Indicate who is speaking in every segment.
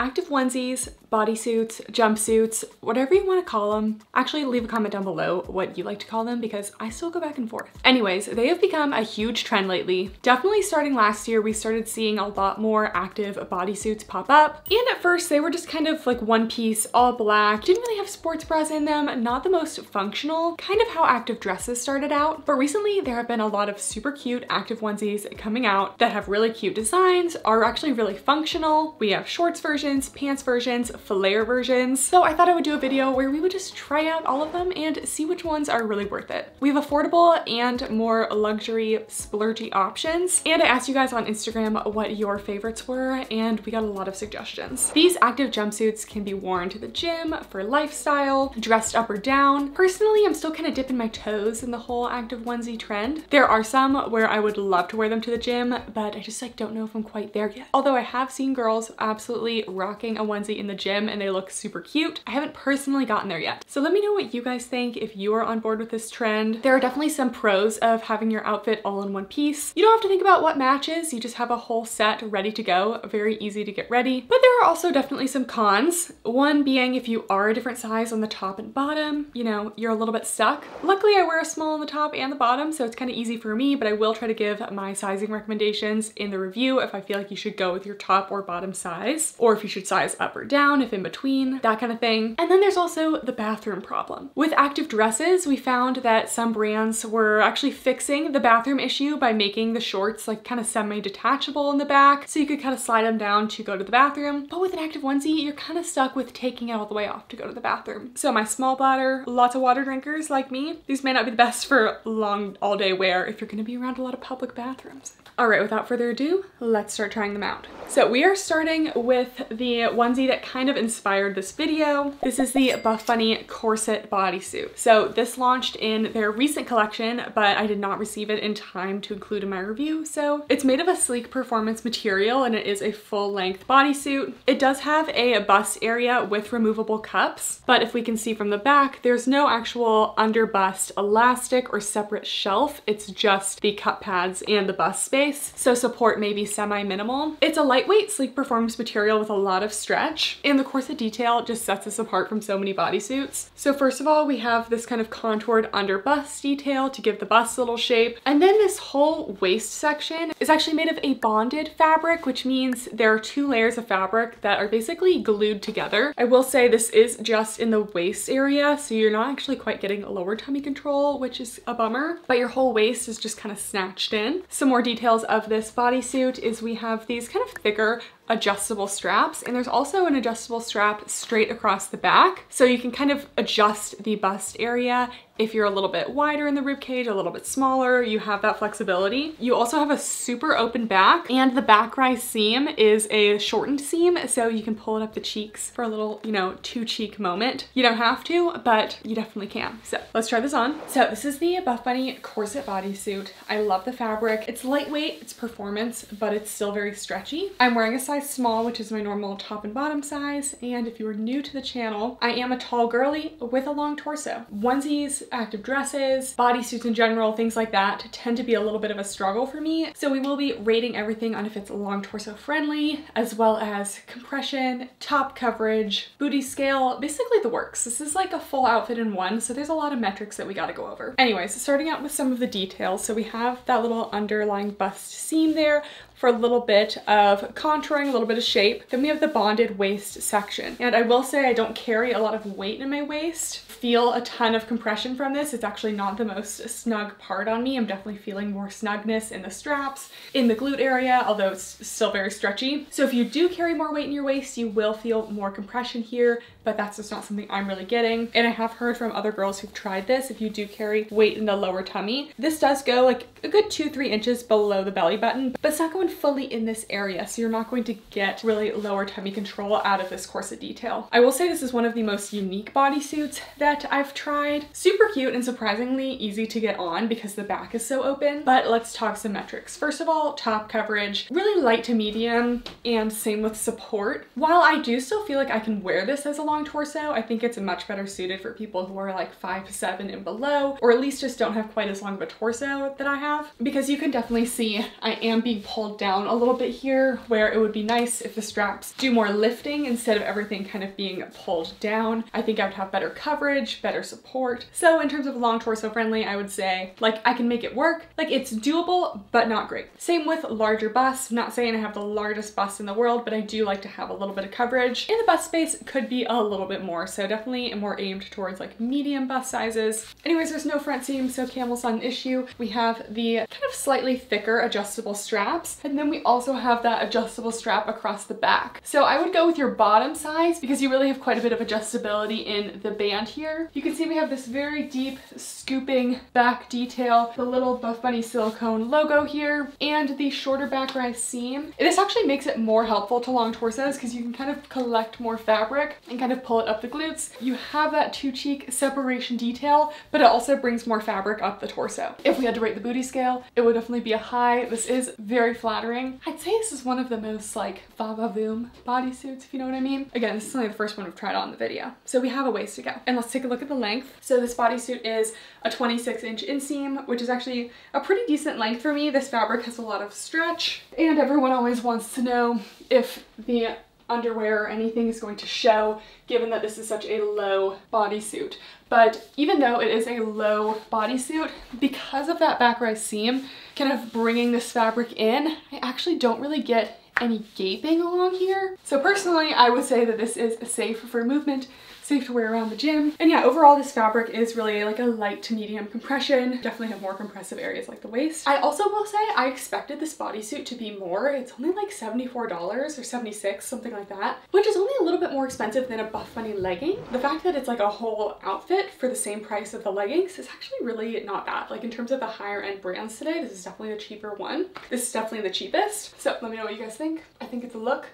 Speaker 1: active onesies, bodysuits, jumpsuits, whatever you want to call them. Actually, leave a comment down below what you like to call them because I still go back and forth. Anyways, they have become a huge trend lately. Definitely starting last year, we started seeing a lot more active bodysuits pop up. And at first they were just kind of like one piece, all black, didn't really have sports bras in them, not the most functional, kind of how active dresses started out. But recently there have been a lot of super cute active onesies coming out that have really cute designs, are actually really functional. We have shorts versions, pants versions, flare versions. So I thought I would do a video where we would just try out all of them and see which ones are really worth it. We have affordable and more luxury splurgy options. And I asked you guys on Instagram what your favorites were and we got a lot of suggestions. These active jumpsuits can be worn to the gym, for lifestyle, dressed up or down. Personally, I'm still kind of dipping my toes in the whole active onesie trend. There are some where I would love to wear them to the gym, but I just like don't know if I'm quite there yet. Although I have seen girls absolutely rocking a onesie in the gym and they look super cute. I haven't personally gotten there yet. So let me know what you guys think if you are on board with this trend. There are definitely some pros of having your outfit all in one piece. You don't have to think about what matches, you just have a whole set ready to go, very easy to get ready. But there are also definitely some cons. One being if you are a different size on the top and bottom, you know, you're a little bit stuck. Luckily I wear a small on the top and the bottom, so it's kind of easy for me, but I will try to give my sizing recommendations in the review if I feel like you should go with your top or bottom size, or if you should size up or down, if in between, that kind of thing. And then there's also the bathroom problem. With active dresses, we found that some brands were actually fixing the bathroom issue by making the shorts like kind of semi-detachable in the back, so you could kind of slide them down to go to the bathroom. But with an active onesie, you're kind of stuck with taking it all the way off to go to the bathroom. So my small bladder, lots of water drinkers like me, these may not be the best for long all day wear if you're gonna be around a lot of public bathrooms. All right, without further ado, let's start trying them out. So we are starting with the onesie that kind of inspired this video. This is the Buffbunny Corset bodysuit. So this launched in their recent collection, but I did not receive it in time to include in my review. So it's made of a sleek performance material and it is a full-length bodysuit. It does have a bust area with removable cups, but if we can see from the back, there's no actual under bust elastic or separate shelf. It's just the cup pads and the bust space. So support may be semi-minimal. It's a lightweight, sleek performance material with a lot of stretch, and the corset detail just sets us apart from so many bodysuits. So first of all, we have this kind of contoured under bust detail to give the bust a little shape. And then this whole waist section is actually made of a bonded fabric, which means there are 2 layers of fabric that are basically glued together. I will say this is just in the waist area, so you're not actually quite getting lower tummy control, which is a bummer, but your whole waist is just kind of snatched in. Some more details of this bodysuit is we have these kind of thicker adjustable straps, and there's also an adjustable strap straight across the back, so you can kind of adjust the bust area. If you're a little bit wider in the rib cage, a little bit smaller, you have that flexibility. You also have a super open back, and the back rise seam is a shortened seam, so you can pull it up the cheeks for a little, you know, 2-cheek moment. You don't have to, but you definitely can. So let's try this on. So this is the Buffbunny Corset bodysuit. I love the fabric. It's lightweight, it's performance, but it's still very stretchy. I'm wearing a size small, which is my normal top and bottom size, and if you are new to the channel, I am a tall girly with a long torso. Onesies, active dresses, bodysuits in general, things like that tend to be a little bit of a struggle for me. So we will be rating everything on if it's long torso friendly, as well as compression, top coverage, booty scale, basically the works. This is like a full outfit in one, so there's a lot of metrics that we gotta go over. Anyways, starting out with some of the details. So we have that little underlying bust seam there for a little bit of contouring, a little bit of shape. Then we have the bonded waist section. And I will say I don't carry a lot of weight in my waist. Feel a ton of compression from this. It's actually not the most snug part on me. I'm definitely feeling more snugness in the straps, in the glute area, although it's still very stretchy. So if you do carry more weight in your waist, you will feel more compression here, but that's just not something I'm really getting. And I have heard from other girls who've tried this, if you do carry weight in the lower tummy, this does go like a good 2-3 inches below the belly button, but it's not going fully in this area, so you're not going to get really lower tummy control out of this corset detail. I will say this is one of the most unique bodysuits that I've tried. Super cute and surprisingly easy to get on because the back is so open, but let's talk some metrics. First of all, top coverage, really light to medium, and same with support. While I do still feel like I can wear this as a long torso, I think it's much better suited for people who are like 5'7" and below, or at least just don't have quite as long of a torso that I have, because you can definitely see I am being pulled down a little bit here, where it would be nice if the straps do more lifting instead of everything kind of being pulled down. I think I would have better coverage, better support. So in terms of long torso friendly, I would say like I can make it work. Like it's doable, but not great. Same with larger busts. I'm not saying I have the largest bust in the world, but I do like to have a little bit of coverage. And the bust space could be a little bit more. So definitely more aimed towards like medium bust sizes. Anyways, there's no front seam, so camel's not an issue. We have the kind of slightly thicker adjustable straps, and then we also have that adjustable strap across the back. So I would go with your bottom size because you really have quite a bit of adjustability in the band here. You can see we have this very deep scooping back detail, the little Buffbunny silicone logo here, and the shorter back rise seam. This actually makes it more helpful to long torsos because you can kind of collect more fabric and kind of pull it up the glutes. You have that two cheek separation detail, but it also brings more fabric up the torso. If we had to rate the booty scale, it would definitely be a high. This is very flattering. I'd say this is one of the most like va-va-voom bodysuits, if you know what I mean. Again, this is only the first one we've tried on in the video. So we have a ways to go. And let's take a look at the length. So this bodysuit is a 26-inch inseam, which is actually a pretty decent length for me. This fabric has a lot of stretch, and everyone always wants to know if the underwear or anything is going to show, given that this is such a low bodysuit. But even though it is a low bodysuit, because of that back rise seam kind of bringing this fabric in, I actually don't really get any gaping along here. So personally, I would say that this is safe for movement, safe to wear around the gym. And yeah, overall this fabric is really like a light to medium compression. Definitely have more compressive areas like the waist. I also will say I expected this bodysuit to be more. It's only like $74 or $76, something like that, which is only a little bit more expensive than a Buffbunny legging. The fact that it's like a whole outfit for the same price of the leggings is actually really not bad. Like in terms of the higher end brands today, this is definitely the cheaper one. This is definitely the cheapest. So let me know what you guys think. I think it's a look.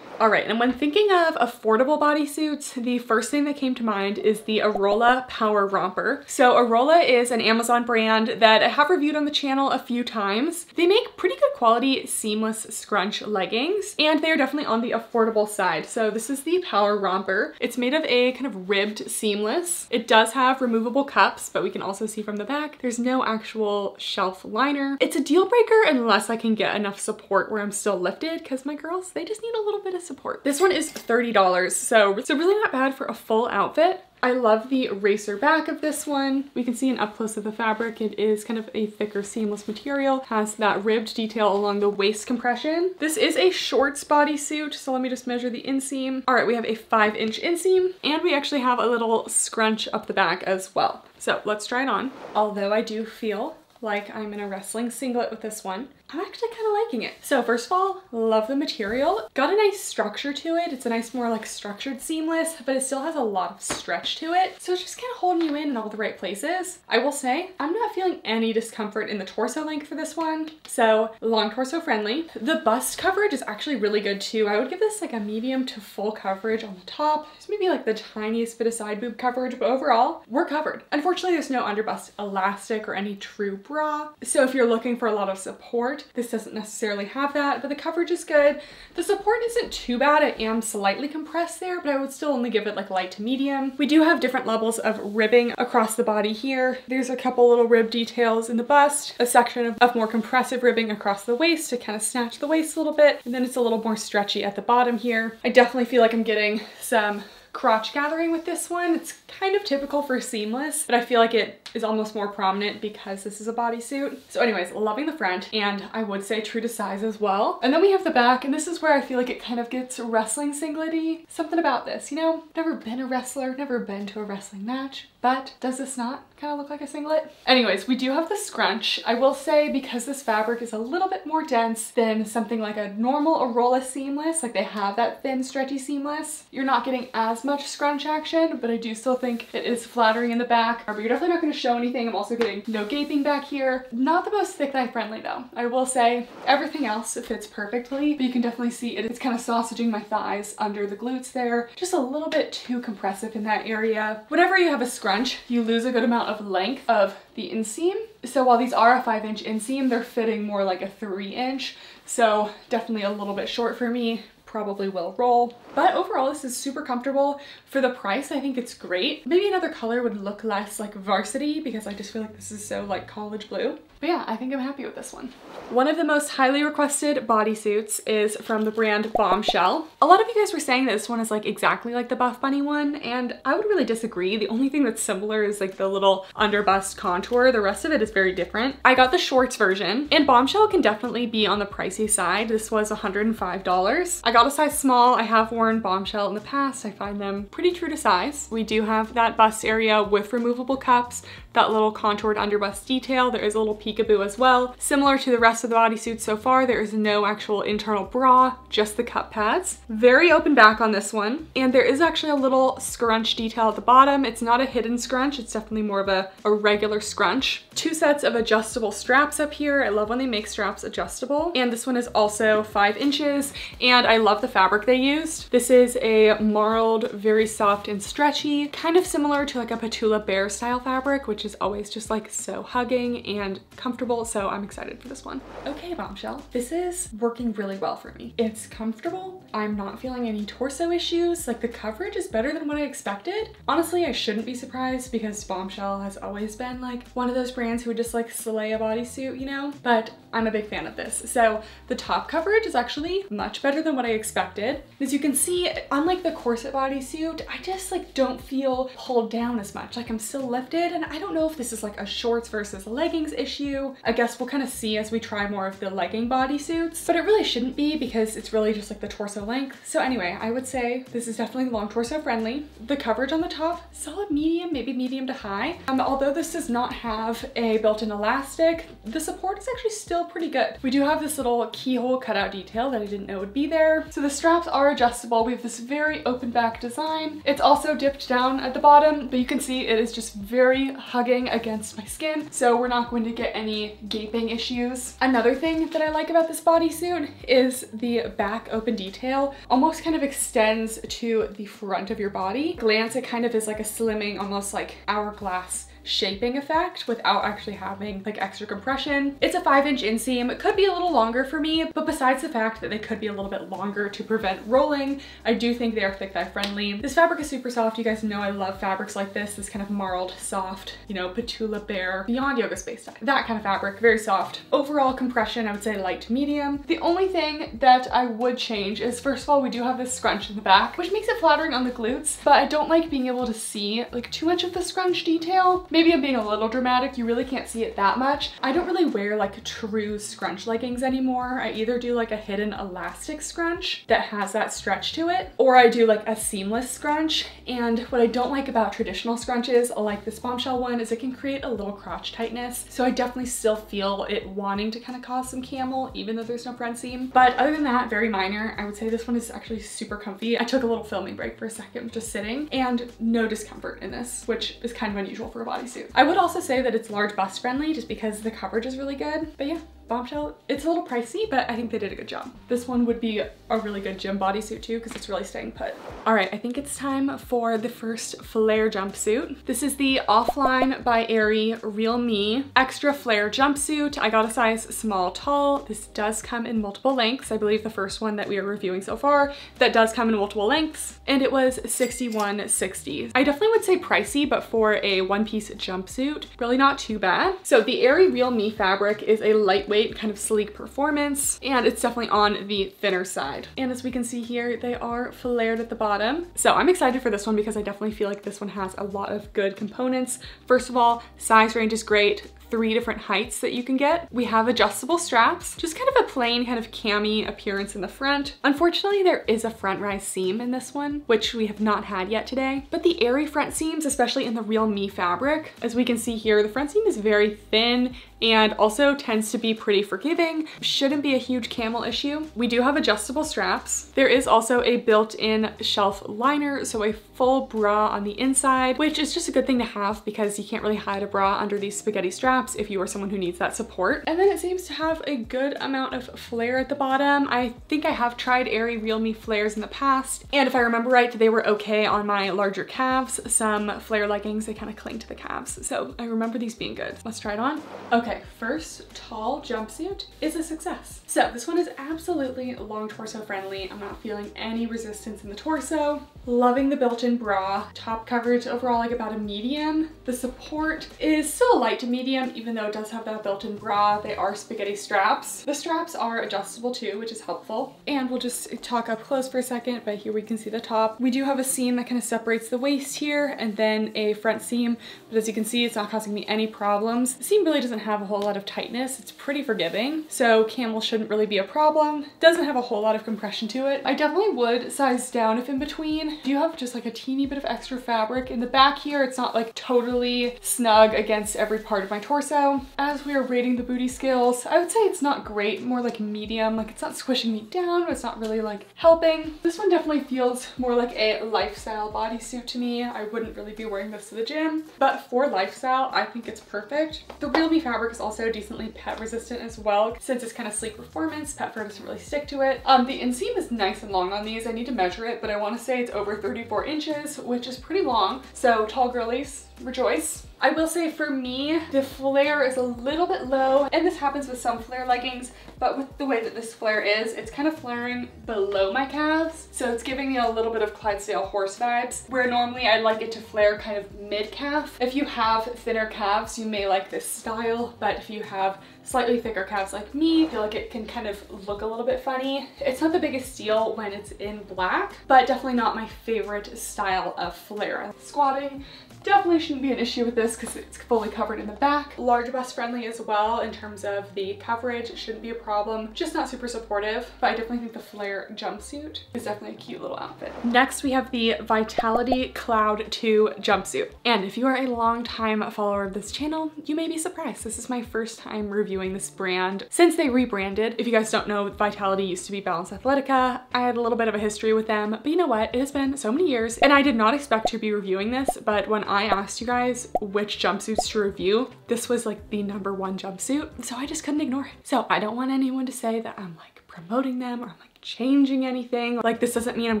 Speaker 1: All right, and when thinking of affordable bodysuits, the first thing that came to mind is the Aurola Power Romper. So Aurola is an Amazon brand that I have reviewed on the channel a few times. They make pretty good quality seamless scrunch leggings, and they are definitely on the affordable side. So this is the Power Romper. It's made of a kind of ribbed seamless. It does have removable cups, but we can also see from the back, there's no actual shelf liner. It's a deal breaker unless I can get enough support where I'm still lifted, because my girls, they just need a little bit of support. This one is $30, so really not bad for a full outfit. I love the racer back of this one. We can see an up close of the fabric. It is kind of a thicker seamless material, has that ribbed detail along the waist compression. This is a shorts bodysuit, so let me just measure the inseam. All right, we have a 5-inch inseam, and we actually have a little scrunch up the back as well. So let's try it on. Although I do feel like I'm in a wrestling singlet with this one, I'm actually kind of liking it. So first of all, love the material. Got a nice structure to it. It's a nice, more like structured seamless, but it still has a lot of stretch to it. So it's just kind of holding you in all the right places. I will say, I'm not feeling any discomfort in the torso length for this one. So long torso friendly. The bust coverage is actually really good too. I would give this like a medium to full coverage on the top. There's maybe like the tiniest bit of side boob coverage, but overall, we're covered. Unfortunately, there's no underbust elastic or any true bra. So if you're looking for a lot of support, this doesn't necessarily have that, but the coverage is good. The support isn't too bad. I am slightly compressed there, but I would still only give it like light to medium. We do have different levels of ribbing across the body here. There's a couple little rib details in the bust, a section of more compressive ribbing across the waist to kind of snatch the waist a little bit, and then it's a little more stretchy at the bottom here. I definitely feel like I'm getting some crotch gathering with this one. It's kind of typical for seamless, but I feel like it is almost more prominent because this is a bodysuit. So anyways, loving the front, and I would say true to size as well. And then we have the back, and this is where I feel like it kind of gets wrestling singlet-y. Something about this, you know, never been a wrestler, never been to a wrestling match, but does this not kind of look like a singlet? Anyways, we do have the scrunch. I will say, because this fabric is a little bit more dense than something like a normal Aurola seamless, like they have that thin stretchy seamless, you're not getting as much scrunch action, but I do still think it is flattering in the back. But you're definitely not going to show anything. I'm also getting no gaping back here. Not the most thick thigh friendly though. I will say everything else fits perfectly, but you can definitely see it's kind of sausaging my thighs under the glutes there. Just a little bit too compressive in that area. Whenever you have a scrunch, you lose a good amount of length of the inseam. So while these are a 5-inch inseam, they're fitting more like a 3-inch. So definitely a little bit short for me. probably will roll. But overall, this is super comfortable. For the price, I think it's great. Maybe another color would look less like varsity because I just feel like this is so like college blue. But yeah, I think I'm happy with this one. One of the most highly requested bodysuits is from the brand Bombshell. A lot of you guys were saying that this one is like exactly like the Buffbunny one, and I would really disagree. The only thing that's similar is like the little under bust contour. The rest of it is very different. I got the shorts version, and Bombshell can definitely be on the pricey side. This was $105. I got a size small. I have worn Bombshell in the past. I find them pretty true to size. We do have that bust area with removable cups, that little contoured under bust detail. There is a little peekaboo as well. Similar to the rest of the bodysuit so far, there is no actual internal bra, just the cup pads. Very open back on this one. And there is actually a little scrunch detail at the bottom. It's not a hidden scrunch. It's definitely more of a regular scrunch. 2 sets of adjustable straps up here. I love when they make straps adjustable. And this one is also 5 inches. And I love the fabric they used. This is a marled, very soft and stretchy, kind of similar to like a Petula Bear style fabric, which is always just like so hugging and comfortable. So I'm excited for this one. Okay, Bombshell, this is working really well for me. It's comfortable. I'm not feeling any torso issues. Like the coverage is better than what I expected. Honestly, I shouldn't be surprised because Bombshell has always been like one of those brands who would just like slay a bodysuit, you know, but I'm a big fan of this. So the top coverage is actually much better than what I expected. As you can see, unlike the corset bodysuit, I just like don't feel pulled down as much. Like I'm still lifted, and I don't know if this is like a shorts versus leggings issue. I guess we'll kind of see as we try more of the legging bodysuits, but it really shouldn't be because it's really just like the torso length. So anyway, I would say this is definitely long torso friendly. The coverage on the top, solid medium, maybe medium to high. Although this does not have a built-in elastic, the support is actually still pretty good. We do have this little keyhole cutout detail that I didn't know would be there. So the straps are adjustable. We have this very open back design. It's also dipped down at the bottom, but you can see it is just very hugging against my skin. So we're not going to get any gaping issues. Another thing that I like about this bodysuit is the back open detail almost kind of extends to the front of your body. Glance, it kind of is like a slimming, almost like hourglass shaping effect without actually having like extra compression. It's a 5-inch inseam. It could be a little longer for me, but besides the fact that they could be a little bit longer to prevent rolling, I do think they are thick thigh friendly. This fabric is super soft. You guys know I love fabrics like this kind of marled, soft, you know, Petula Bear, Beyond Yoga Space style. That kind of fabric, very soft. Overall compression, I would say light to medium. The only thing that I would change is, first of all, we do have this scrunch in the back, which makes it flattering on the glutes, but I don't like being able to see like too much of the scrunch detail. Maybe I'm being a little dramatic. You really can't see it that much. I don't really wear like true scrunch leggings anymore. I either do like a hidden elastic scrunch that has that stretch to it, or I do like a seamless scrunch. And what I don't like about traditional scrunches, like this Bombshell one, is it can create a little crotch tightness. So I definitely still feel it wanting to kind of cause some camel, even though there's no front seam. But other than that, very minor. I would say this one is actually super comfy. I took a little filming break for a second, just sitting, and no discomfort in this, which is kind of unusual for a bodysuit. I would also say that it's large bust friendly just because the coverage is really good. But yeah, Bombshell, it's a little pricey, but I think they did a good job. This one would be a really good gym bodysuit too because it's really staying put. All right, I think it's time for the first flare jumpsuit. This is the Offline by Aerie Real Me Extra Flare jumpsuit. I got a size small tall. This does come in multiple lengths. I believe the first one that we are reviewing so far, that does come in multiple lengths, and it was $61.60. I definitely would say pricey, but for a one-piece jumpsuit, really not too bad. So the Aerie Real Me fabric is a lightweight, kind of sleek performance, and it's definitely on the thinner side. And as we can see here, they are flared at the bottom. So I'm excited for this one because I definitely feel like this one has a lot of good components. First of all, size range is great. 3 different heights that you can get. We have adjustable straps, just kind of a plain kind of cami appearance in the front. Unfortunately, there is a front rise seam in this one, which we have not had yet today. But the Aerie front seams, especially in the Real Me fabric, as we can see here, the front seam is very thin and also tends to be pretty forgiving. Shouldn't be a huge camel issue. We do have adjustable straps. There is also a built-in shelf liner, so a full bra on the inside, which is just a good thing to have because you can't really hide a bra under these spaghetti straps. straps if you are someone who needs that support. And then it seems to have a good amount of flare at the bottom. I think I have tried Aerie Real Me flares in the past, and if I remember right, they were okay on my larger calves. Some flare leggings, they kind of cling to the calves, so I remember these being good. Let's try it on. Okay, first tall jumpsuit is a success. So this one is absolutely long torso friendly. I'm not feeling any resistance in the torso. Loving the built-in bra. Top coverage overall like about a medium. The support is still a light to medium, even though it does have that built-in bra. They are spaghetti straps. The straps are adjustable too, which is helpful. And we'll just talk up close for a second, but here we can see the top. We do have a seam that kind of separates the waist here, and then a front seam, but as you can see, it's not causing me any problems. The seam really doesn't have a whole lot of tightness. It's pretty forgiving, so camel shouldn't really be a problem. Doesn't have a whole lot of compression to it. I definitely would size down if in between. Do you have just like a teeny bit of extra fabric in the back here? It's not like totally snug against every part of my torso. As we are rating the booty skills, I would say it's not great, more like medium. Like it's not squishing me down, but it's not really like helping. This one definitely feels more like a lifestyle bodysuit to me. I wouldn't really be wearing this to the gym, but for lifestyle, I think it's perfect. The Real Me fabric is also decently pet resistant as well. Since it's kind of sleek performance, pet fur doesn't really stick to it. The inseam is nice and long on these. I need to measure it, but I want to say it's over 34 inches, which is pretty long. So tall girlies, rejoice. I will say for me, the flare is a little bit low, and this happens with some flare leggings, but with the way that this flare is, it's kind of flaring below my calves. So it's giving me a little bit of Clydesdale horse vibes, where normally I like it to flare kind of mid-calf. If you have thinner calves, you may like this style, but if you have slightly thicker calves like me, I feel like it can kind of look a little bit funny. It's not the biggest deal when it's in black, but definitely not my favorite style of flare. Squatting definitely shouldn't be an issue with this because it's fully covered in the back. Large bust friendly as well in terms of the coverage. It shouldn't be a problem, just not super supportive, but I definitely think the flare jumpsuit is definitely a cute little outfit. Next, we have the Vitality Cloud 2 jumpsuit. And if you are a long time follower of this channel, you may be surprised. This is my first time reviewing this brand since they rebranded. If you guys don't know, Vitality used to be Balance Athletica. I had a little bit of a history with them, but you know what? It has been so many years, and I did not expect to be reviewing this, but when I asked you guys which jumpsuits to review, this was like the #1 jumpsuit, so I just couldn't ignore it. So I don't want anyone to say that I'm like promoting them or I'm like changing anything. Like this doesn't mean I'm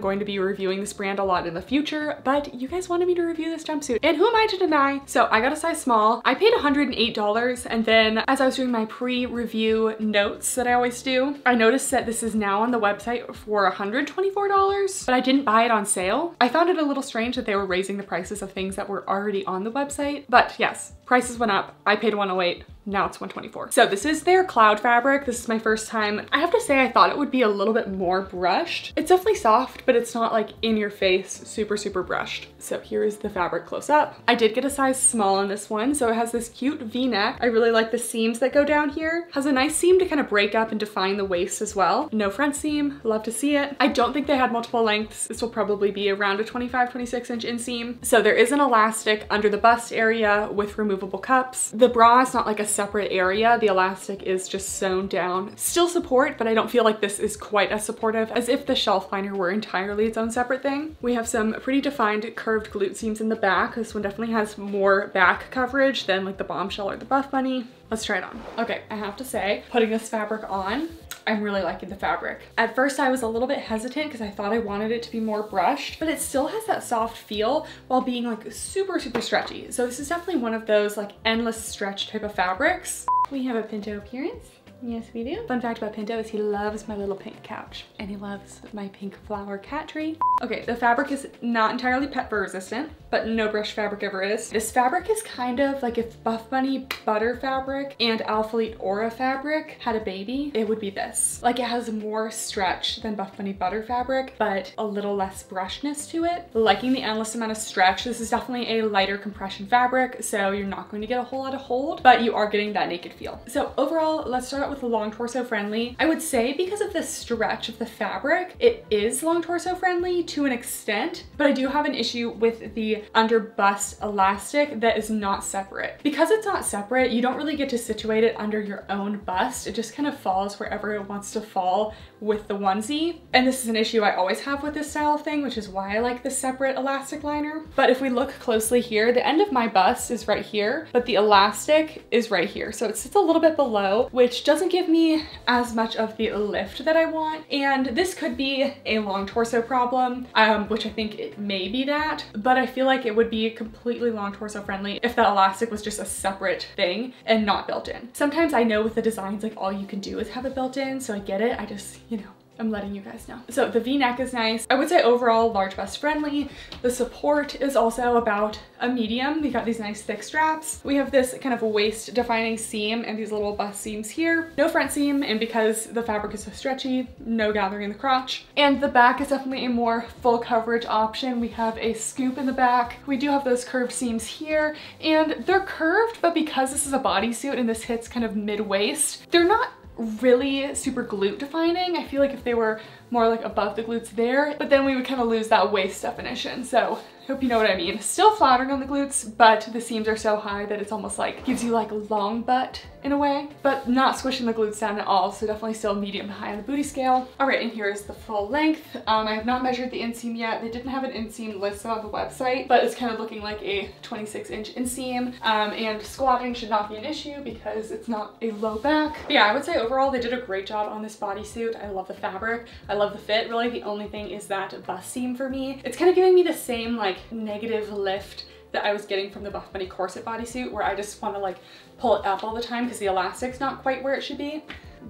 Speaker 1: going to be reviewing this brand a lot in the future, but you guys wanted me to review this jumpsuit, and who am I to deny? So I got a size small. I paid $108, and then as I was doing my pre-review notes that I always do, I noticed that this is now on the website for $124, but I didn't buy it on sale. I found it a little strange that they were raising the prices of things that were already on the website, but yes, prices went up. I paid $108. Now it's $124. So this is their cloud fabric. This is my first time. I have to say, I thought it would be a little bit more brushed. It's definitely soft, but it's not like in your face, super, super brushed. So here is the fabric close up. I did get a size small on this one. So it has this cute V-neck. I really like the seams that go down here. Has a nice seam to kind of break up and define the waist as well. No front seam, love to see it. I don't think they had multiple lengths. This will probably be around a 25, 26 inch inseam. So there is an elastic under the bust area with removable cups. The bra is not like a separate area. The elastic is just sewn down. Still support, but I don't feel like this is quite as supportive as if the shelf liner were entirely its own separate thing. We have some pretty defined curved glute seams in the back. This one definitely has more back coverage than like the Bombshell or the Buffbunny. Let's try it on. Okay, I have to say, putting this fabric on, I'm really liking the fabric. At first I was a little bit hesitant because I thought I wanted it to be more brushed, but it still has that soft feel while being like super, super stretchy. So this is definitely one of those like endless stretch type of fabrics. We have a pinto appearance. Yes, we do. Fun fact about Pinto is he loves my little pink couch, and he loves my pink flower cat tree. Okay, the fabric is not entirely pet fur resistant, but no brush fabric ever is. This fabric is kind of like if Buffbunny butter fabric and Alphalete Aura fabric had a baby, it would be this. Like it has more stretch than Buffbunny butter fabric, but a little less brushness to it. Liking the endless amount of stretch. This is definitely a lighter compression fabric, so you're not going to get a whole lot of hold, but you are getting that naked feel. So overall, let's start out out with a long torso friendly. I would say because of the stretch of the fabric, it is long torso friendly to an extent, but I do have an issue with the under bust elastic that is not separate. Because it's not separate, you don't really get to situate it under your own bust. It just kind of falls wherever it wants to fall with the onesie. And this is an issue I always have with this style of thing, which is why I like the separate elastic liner. But if we look closely here, the end of my bust is right here, but the elastic is right here. So it sits a little bit below, which doesn't give me as much of the lift that I want. And this could be a long torso problem, which I think it may be that, but I feel like it would be completely long torso friendly if that elastic was just a separate thing and not built in. Sometimes I know with the designs, like all you can do is have it built in, so I get it. I just, you know, I'm letting you guys know. So the V-neck is nice. I would say overall large bust friendly. The support is also about a medium. We got these nice thick straps. We have this kind of waist defining seam and these little bust seams here. No front seam, and because the fabric is so stretchy, no gathering in the crotch. And the back is definitely a more full coverage option. We have a scoop in the back. We do have those curved seams here, and they're curved, but because this is a bodysuit and this hits kind of mid-waist, they're not really super glute defining. I feel like if they were more like above the glutes there, but then we would kind of lose that waist definition. So I hope you know what I mean. Still flattering on the glutes, but the seams are so high that it's almost like gives you like a long butt in a way, but not squishing the glutes down at all. So definitely still medium to high on the booty scale. All right, and here is the full length. I have not measured the inseam yet. They didn't have an inseam listed on the website, but it's kind of looking like a 26-inch inseam. And squatting should not be an issue because it's not a low back. But yeah, I would say overall they did a great job on this bodysuit. I love the fabric. I love the fit. Really, the only thing is that bust seam for me. It's kind of giving me the same like negative lift that I was getting from the Buffbunny corset bodysuit, where I just want to like pull it up all the time because the elastic's not quite where it should be.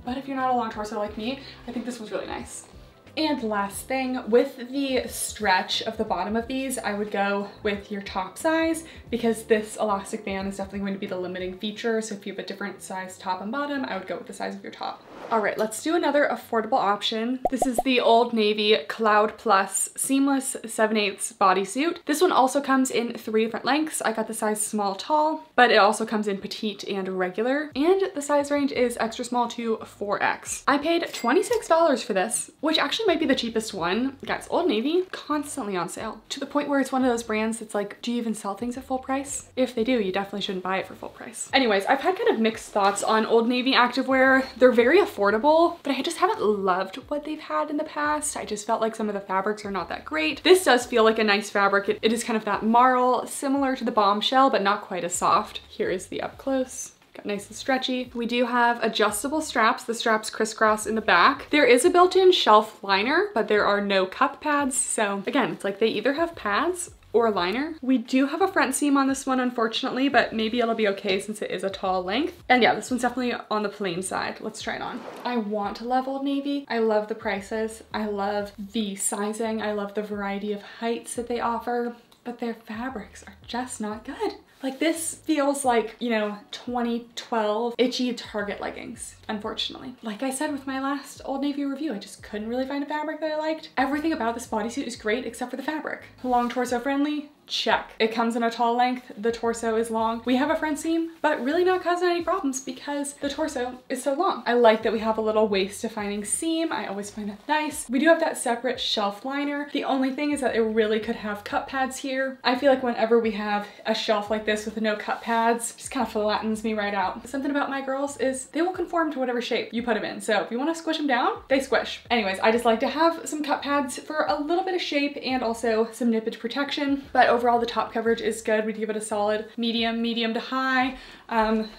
Speaker 1: But if you're not a long torso like me, I think this was really nice. And last thing, with the stretch of the bottom of these, I would go with your top size because this elastic band is definitely going to be the limiting feature. So if you have a different size top and bottom, I would go with the size of your top. All right, let's do another affordable option. This is the Old Navy Cloud Plus Seamless 7/8 bodysuit. This one also comes in 3 different lengths. I got the size small, tall, but it also comes in petite and regular. And the size range is extra small to 4X. I paid $26 for this, which actually might be the cheapest one. Guys, Old Navy, constantly on sale. To the point where it's one of those brands that's like, do you even sell things at full price? If they do, you definitely shouldn't buy it for full price. Anyways, I've had kind of mixed thoughts on Old Navy activewear. They're very affordable, but I just haven't loved what they've had in the past. I just felt like some of the fabrics are not that great. This does feel like a nice fabric. It is kind of that marl, similar to the Bombshell, but not quite as soft. Here is the up close. Got nice and stretchy. We do have adjustable straps. The straps crisscross in the back. There is a built-in shelf liner, but there are no cup pads. So again, it's like they either have pads or a liner. We do have a front seam on this one, unfortunately, but maybe it'll be okay since it is a tall length. And yeah, this one's definitely on the plain side. Let's try it on. I want to love Old Navy. I love the prices. I love the sizing. I love the variety of heights that they offer, but their fabrics are just not good. Like this feels like, you know, 2012 itchy Target leggings, unfortunately. Like I said with my last Old Navy review, I just couldn't really find a fabric that I liked. Everything about this bodysuit is great except for the fabric. Long torso friendly, check. It comes in a tall length, the torso is long. We have a front seam, but really not causing any problems because the torso is so long. I like that we have a little waist defining seam. I always find that nice. We do have that separate shelf liner. The only thing is that it really could have cup pads here. I feel like whenever we have a shelf like this with no cup pads, just kind of flattens me right out. Something about my girls is they will conform to whatever shape you put them in. So if you want to squish them down, they squish. Anyways, I just like to have some cup pads for a little bit of shape and also some nippage protection. But overall, the top coverage is good. We'd give it a solid medium, medium to high.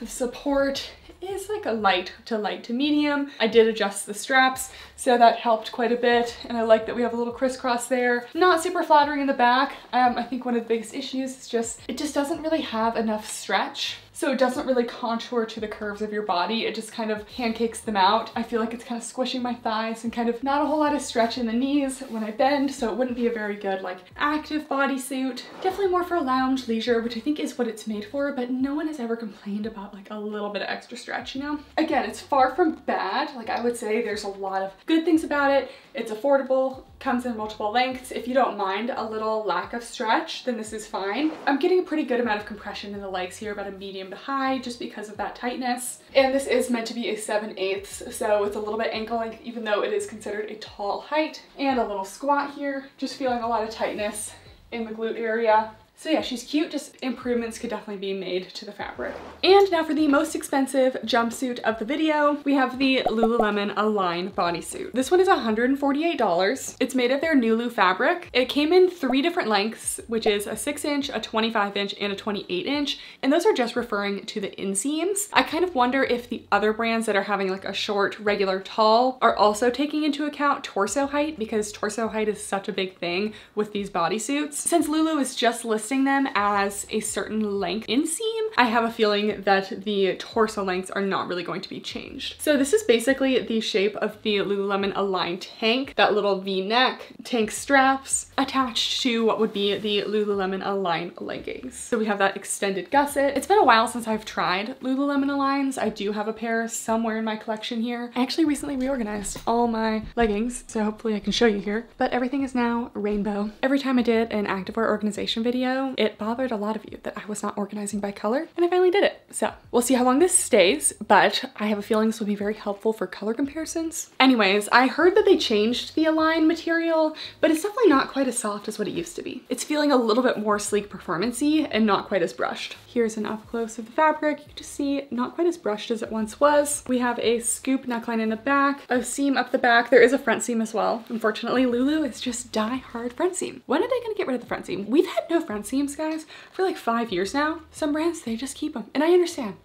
Speaker 1: Support is like a light to medium. I did adjust the straps, so that helped quite a bit. And I like that we have a little crisscross there. Not super flattering in the back. I think one of the biggest issues is it just doesn't really have enough stretch. So it doesn't really contour to the curves of your body. It just kind of pancakes them out. I feel like it's kind of squishing my thighs and kind of not a whole lot of stretch in the knees when I bend. So it wouldn't be a very good like active bodysuit. Definitely more for lounge leisure, which I think is what it's made for, but no one has ever complained about like a little bit of extra stretch, you know? Again, it's far from bad. Like I would say there's a lot of Good things about it, it's affordable, comes in multiple lengths. If you don't mind a little lack of stretch, then this is fine. I'm getting a pretty good amount of compression in the legs here, about a medium to high, just because of that tightness. And this is meant to be a 7/8, so it's a little bit ankle length, even though it is considered a tall height. And a little squat here, just feeling a lot of tightness in the glute area. So yeah, she's cute, just improvements could definitely be made to the fabric. And now for the most expensive jumpsuit of the video, we have the Lululemon Align bodysuit. This one is $148. It's made of their Nulu fabric. It came in 3 different lengths, which is a 6-inch, a 25-inch, and a 28-inch. And those are just referring to the inseams. I kind of wonder if the other brands that are having like a short, regular, tall are also taking into account torso height, because torso height is such a big thing with these bodysuits. Since Lulu is just listing them as a certain length inseam, I have a feeling that the torso lengths are not really going to be changed. So this is basically the shape of the Lululemon Align tank, that little V-neck, tank straps attached to what would be the Lululemon Align leggings. So we have that extended gusset. It's been a while since I've tried Lululemon Aligns. I do have a pair somewhere in my collection here. I actually recently reorganized all my leggings, so hopefully I can show you here, but everything is now rainbow. Every time I did an activewear organization video, it bothered a lot of you that I was not organizing by color, and I finally did it. So we'll see how long this stays, but I have a feeling this will be very helpful for color comparisons. Anyways, I heard that they changed the Align material, but it's definitely not quite as soft as what it used to be. It's feeling a little bit more sleek performance-y and not quite as brushed. Here's an up close of the fabric. You can just see not quite as brushed as it once was. We have a scoop neckline in the back, a seam up the back. There is a front seam as well. Unfortunately, Lulu is just die-hard front seam. When are they gonna get rid of the front seam? We've had no front seams, guys, for like 5 years now. Some brands, they just keep them. And I understand.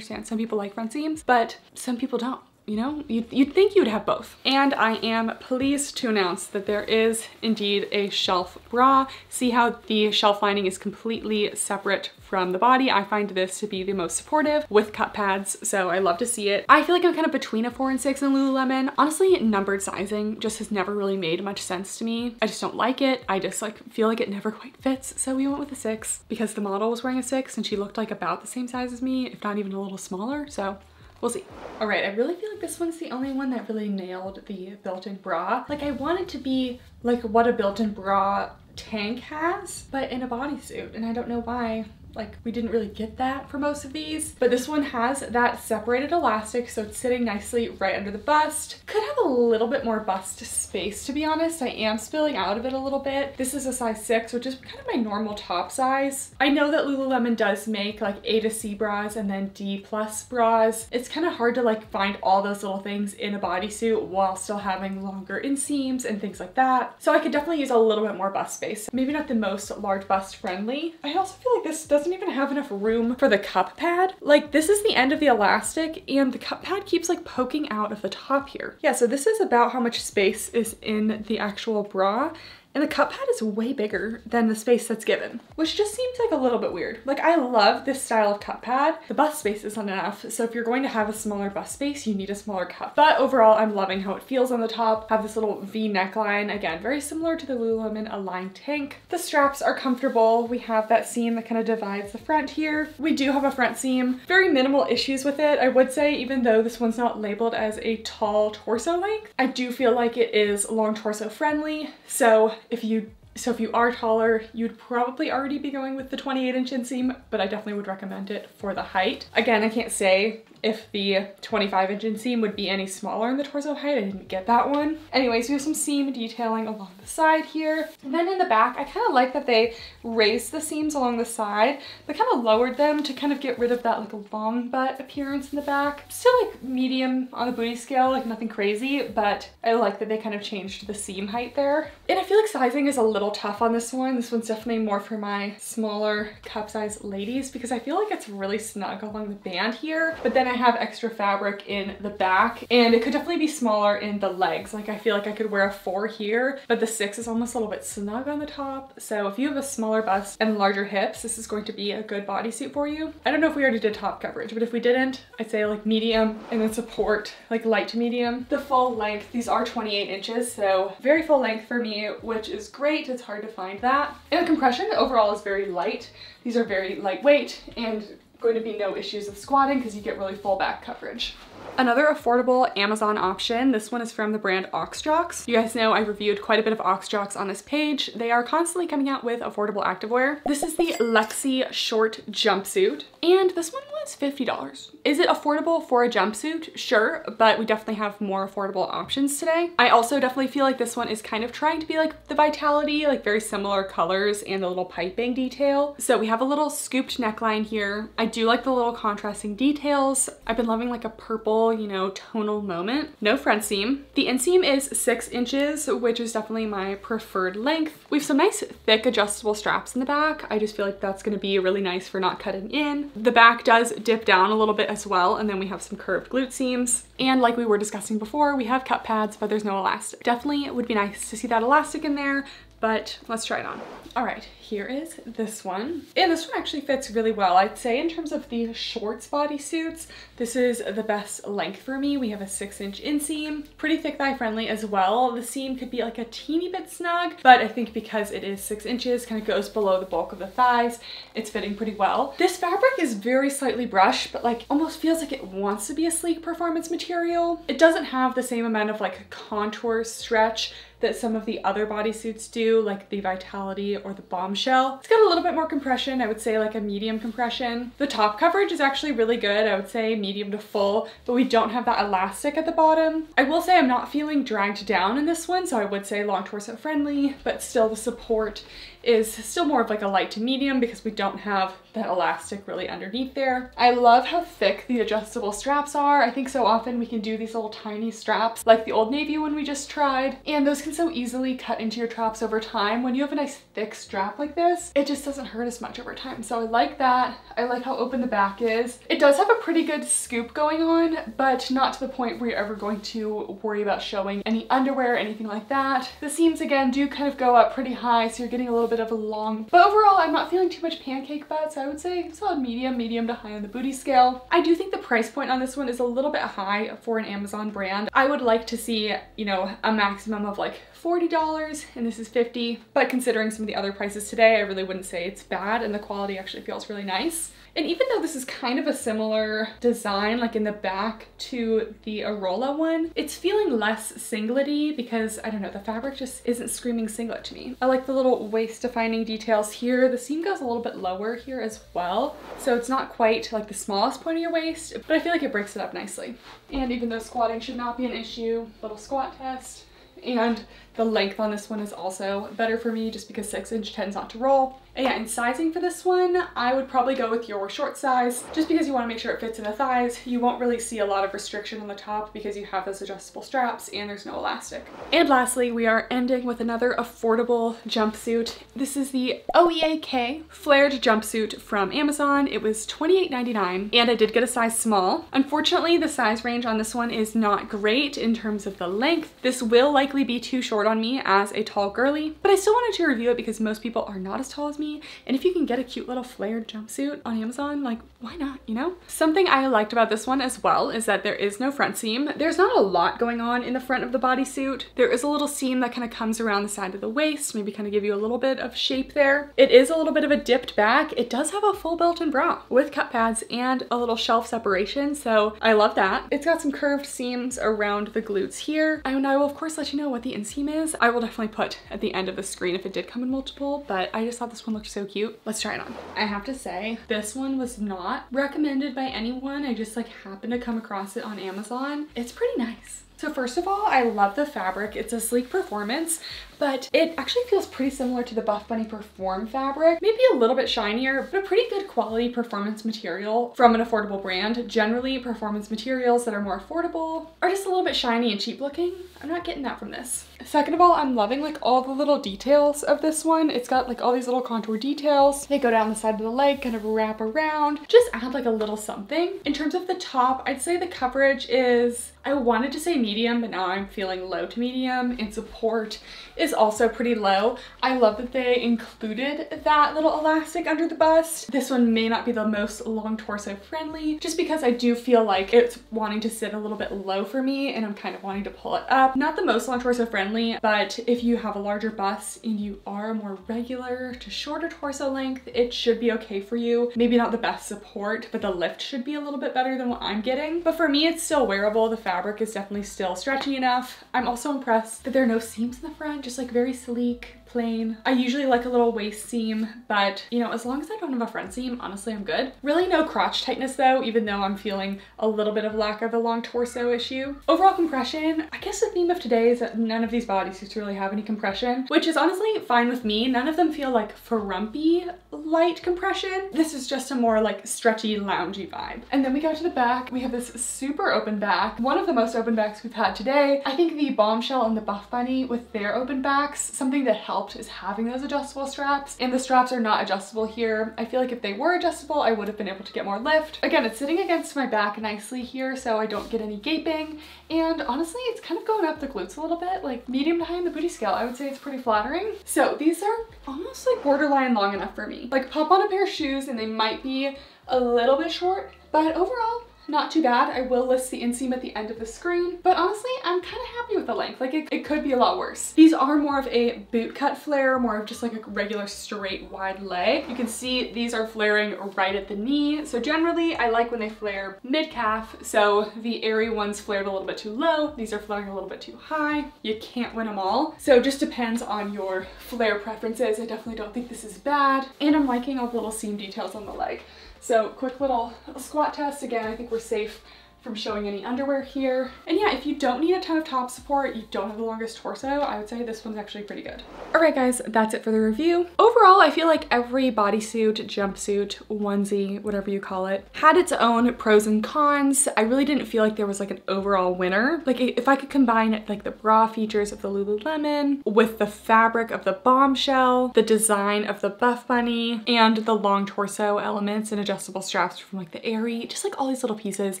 Speaker 1: Some people like front seams, but some people don't. You know, you'd think you'd have both. And I am pleased to announce that there is indeed a shelf bra. See how the shelf lining is completely separate from the body. I find this to be the most supportive with cup pads, so I love to see it. I feel like I'm kind of between a 4 and 6 in Lululemon. Honestly, numbered sizing just has never really made much sense to me. I just don't like it. I just like feel like it never quite fits, so we went with a 6 because the model was wearing a 6 and she looked like about the same size as me, if not even a little smaller, so we'll see. All right, I really feel like this one's the only one that really nailed the built-in bra. Like, I want it to be like what a built-in bra tank has, but in a bodysuit, and I don't know why. Like, we didn't really get that for most of these, but this one has that separated elastic, so it's sitting nicely right under the bust. Could have a little bit more bust space, to be honest. I am spilling out of it a little bit. This is a size 6, which is kind of my normal top size. I know that Lululemon does make like A to C bras and then D+ bras. It's kind of hard to like find all those little things in a bodysuit while still having longer inseams and things like that. So I could definitely use a little bit more bust space. Maybe not the most large bust friendly. I also feel like this doesn't even have enough room for the cup pad. Like, this is the end of the elastic and the cup pad keeps like poking out of the top here. Yeah, so this is about how much space is in the actual bra. And the cup pad is way bigger than the space that's given, which just seems like a little bit weird. Like, I love this style of cup pad. The bust space isn't enough, so if you're going to have a smaller bust space, you need a smaller cup. But overall, I'm loving how it feels on the top. Have this little V neckline, again, very similar to the Lululemon Align tank. The straps are comfortable. We have that seam that kind of divides the front here. We do have a front seam. Very minimal issues with it, I would say, even though this one's not labeled as a tall torso length. I do feel like it is long torso friendly, so if you are taller, you'd probably already be going with the 28-inch inseam, but I definitely would recommend it for the height. Again, I can't say if the 25-inch inseam would be any smaller in the torso height. I didn't get that one. Anyways, we have some seam detailing along the side here. And then in the back, I kind of like that they raised the seams along the side, but kind of lowered them to kind of get rid of that like long butt appearance in the back. Still like medium on the booty scale, like nothing crazy, but I like that they kind of changed the seam height there. And I feel like sizing is a little tough on this one. This one's definitely more for my smaller cup size ladies because I feel like it's really snug along the band here, but then I have extra fabric in the back and it could definitely be smaller in the legs. Like, I feel like I could wear a 4 here, but the 6 is almost a little bit snug on the top. So if you have a smaller bust and larger hips, this is going to be a good bodysuit for you. I don't know if we already did top coverage, but if we didn't, I'd say like medium and then support like light to medium. The full length, these are 28 inches, so very full length for me, which is great. It's hard to find that. And the compression overall is very light. These are very lightweight and going to be no issues with squatting because you get really full back coverage. Another affordable Amazon option, this one is from the brand Aoxjox. You guys know I reviewed quite a bit of Aoxjox on this page. They are constantly coming out with affordable activewear. This is the Lexi short jumpsuit, and this one was $50. Is it affordable for a jumpsuit? Sure, but we definitely have more affordable options today. I also definitely feel like this one is kind of trying to be like the Vitality, like very similar colors and the little piping detail. So we have a little scooped neckline here. I do like the little contrasting details. I've been loving like a purple, you know, tonal moment. No front seam. The inseam is 6 inches, which is definitely my preferred length. We have some nice thick adjustable straps in the back. I just feel like that's gonna be really nice for not cutting in. The back does dip down a little bit as well, and then we have some curved glute seams. And like we were discussing before, we have cut pads, but there's no elastic. Definitely would be nice to see that elastic in there, but let's try it on. All right, here is this one. And this one actually fits really well. I'd say in terms of the shorts bodysuits, this is the best length for me. We have a 6-inch inseam, pretty thick thigh friendly as well. The seam could be like a teeny bit snug, but I think because it is 6 inches, kind of goes below the bulk of the thighs, it's fitting pretty well. This fabric is very slightly brushed, but like almost feels like it wants to be a sleek performance material. It doesn't have the same amount of like contour stretch that some of the other bodysuits do, like the Vitality or the Bombshell. It's got a little bit more compression, I would say like a medium compression. The top coverage is actually really good, I would say medium to full, but we don't have that elastic at the bottom. I will say I'm not feeling dragged down in this one, so I would say long torso friendly, but still the support is still more of like a light to medium because we don't have that elastic really underneath there. I love how thick the adjustable straps are. I think so often we can do these little tiny straps like the Old Navy one we just tried, and those can so easily cut into your tops over time. When you have a nice thick strap like this, it just doesn't hurt as much over time. So I like that. I like how open the back is. It does have a pretty good scoop going on, but not to the point where you're ever going to worry about showing any underwear or anything like that. The seams again do kind of go up pretty high, so you're getting a little bit of a long, but overall I'm not feeling too much pancake butt, so I would say solid medium to high on the booty scale. I do think the price point on this one is a little bit high for an Amazon brand. I would like to see, you know, a maximum of like $40, and this is $50, but considering some of the other prices today, I really wouldn't say it's bad, and the quality actually feels really nice. And even though this is kind of a similar design, like in the back to the Aurola one, it's feeling less singlet-y because, I don't know, the fabric just isn't screaming singlet to me. I like the little waist-defining details here. The seam goes a little bit lower here as well, so it's not quite like the smallest point of your waist, but I feel like it breaks it up nicely. And even though squatting should not be an issue, little squat test. And the length on this one is also better for me just because 6-inch tends not to roll. And yeah, in sizing for this one, I would probably go with your short size just because you want to make sure it fits in the thighs. You won't really see a lot of restriction on the top because you have those adjustable straps and there's no elastic. And lastly, we are ending with another affordable jumpsuit. This is the OEAK flared jumpsuit from Amazon. It was $28.99 and I did get a size small. Unfortunately, the size range on this one is not great in terms of the length. This will likely be too short on me as a tall girly, but I still wanted to review it because most people are not as tall as me. And if you can get a cute little flared jumpsuit on Amazon, like why not, you know? Something I liked about this one as well is that there is no front seam. There's not a lot going on in the front of the bodysuit. There is a little seam that kind of comes around the side of the waist, maybe kind of give you a little bit of shape there. It is a little bit of a dipped back. It does have a full built-in bra with cut pads and a little shelf separation, so I love that. It's got some curved seams around the glutes here, and I will of course let you know what the inseam is. I will definitely put at the end of the screen if it did come in multiple, but I just thought this one looked so cute. Let's try it on. I have to say, this one was not recommended by anyone. I just like happened to come across it on Amazon. It's pretty nice. So first of all, I love the fabric. It's a sleek performance, but it actually feels pretty similar to the Buffbunny Perform fabric. Maybe a little bit shinier, but a pretty good quality performance material from an affordable brand. Generally, performance materials that are more affordable are just a little bit shiny and cheap looking. I'm not getting that from this. Second of all, I'm loving like all the little details of this one. It's got like all these little contour details. They go down the side of the leg, kind of wrap around. Just add like a little something. In terms of the top, I'd say the coverage is, I wanted to say medium, but now I'm feeling low to medium, and support is also pretty low. I love that they included that little elastic under the bust. This one may not be the most long torso friendly, just because I do feel like it's wanting to sit a little bit low for me, and I'm kind of wanting to pull it up. Not the most long torso friendly, but if you have a larger bust and you are more regular to shorter torso length, it should be okay for you. Maybe not the best support, but the lift should be a little bit better than what I'm getting. But for me, it's still wearable. The fabric is definitely still stretchy enough. I'm also impressed that there are no seams in the front, just like very sleek, plain. I usually like a little waist seam, but you know, as long as I don't have a front seam, honestly, I'm good. Really no crotch tightness though, even though I'm feeling a little bit of lack of a long torso issue. Overall compression, I guess the theme of today is that none of these bodysuits really have any compression, which is honestly fine with me. None of them feel like frumpy light compression. This is just a more like stretchy, loungy vibe. And then we go to the back. We have this super open back. One of the most open backs we've had today. I think the Bombshell and the Buffbunny with their open backs, something that helped is having those adjustable straps, and the straps are not adjustable here. I feel like if they were adjustable, I would have been able to get more lift. Again, it's sitting against my back nicely here, so I don't get any gaping, and honestly, it's kind of going up the glutes a little bit, like medium to high in the booty scale. I would say it's pretty flattering. So these are almost like borderline long enough for me. Like pop on a pair of shoes and they might be a little bit short, but overall, not too bad. I will list the inseam at the end of the screen, but honestly, I'm kind of happy with the length. Like it could be a lot worse. These are more of a boot cut flare, more of just like a regular straight wide leg. You can see these are flaring right at the knee. So generally I like when they flare mid calf. So the Aerie ones flared a little bit too low. These are flaring a little bit too high. You can't win them all. So it just depends on your flare preferences. I definitely don't think this is bad. And I'm liking all the little seam details on the leg. So quick little squat test. Again, I think we're safe from showing any underwear here. And yeah, if you don't need a ton of top support, you don't have the longest torso, I would say this one's actually pretty good. All right guys, that's it for the review. Overall, I feel like every bodysuit, jumpsuit, onesie, whatever you call it, had its own pros and cons. I really didn't feel like there was like an overall winner. Like if I could combine like the bra features of the Lululemon with the fabric of the Bombshell, the design of the Buffbunny, and the long torso elements and adjustable straps from like the Aerie, just like all these little pieces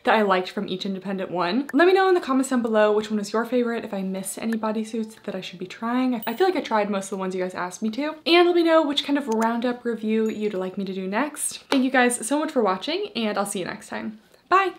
Speaker 1: that I liked from each independent one. Let me know in the comments down below which one was your favorite, if I missed any bodysuits that I should be trying. I feel like I tried most of the ones you guys asked me to. And let me know which kind of roundup review you'd like me to do next. Thank you guys so much for watching, and I'll see you next time. Bye!